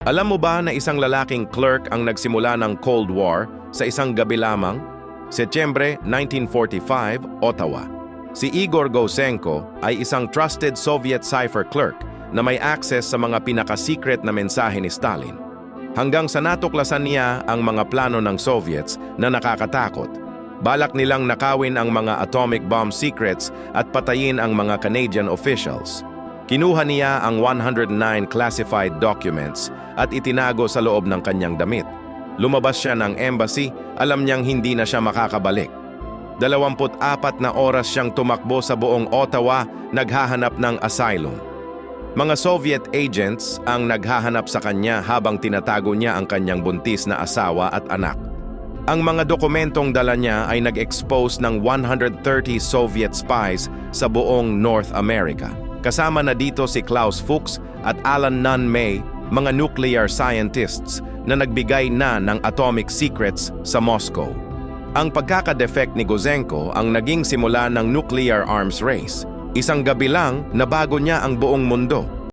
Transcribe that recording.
Alam mo ba na isang lalaking clerk ang nagsimula ng Cold War sa isang gabi lamang? Setyembre 1945, Ottawa. Si Igor Gousenko ay isang trusted Soviet cipher clerk na may access sa mga pinaka-secret na mensahe ni Stalin. Hanggang sa natuklasan niya ang mga plano ng Soviets na nakakatakot. Balak nilang nakawin ang mga atomic bomb secrets at patayin ang mga Canadian officials. Kinuha niya ang 109 classified documents at itinago sa loob ng kanyang damit. Lumabas siya ng embassy, alam niyang hindi na siya makakabalik. 24 na oras siyang tumakbo sa buong Ottawa, naghahanap ng asylum. Mga Soviet agents ang naghahanap sa kanya habang tinatago niya ang kanyang buntis na asawa at anak. Ang mga dokumentong dala niya ay nag-expose ng 130 Soviet spies sa buong North America. Kasama na dito si Klaus Fuchs at Alan Nunn May, mga nuclear scientists na nagbigay na ng atomic secrets sa Moscow. Ang pagkakadefect ni Gousenko ang naging simula ng nuclear arms race. Isang gabi lang, nabago niya ang buong mundo.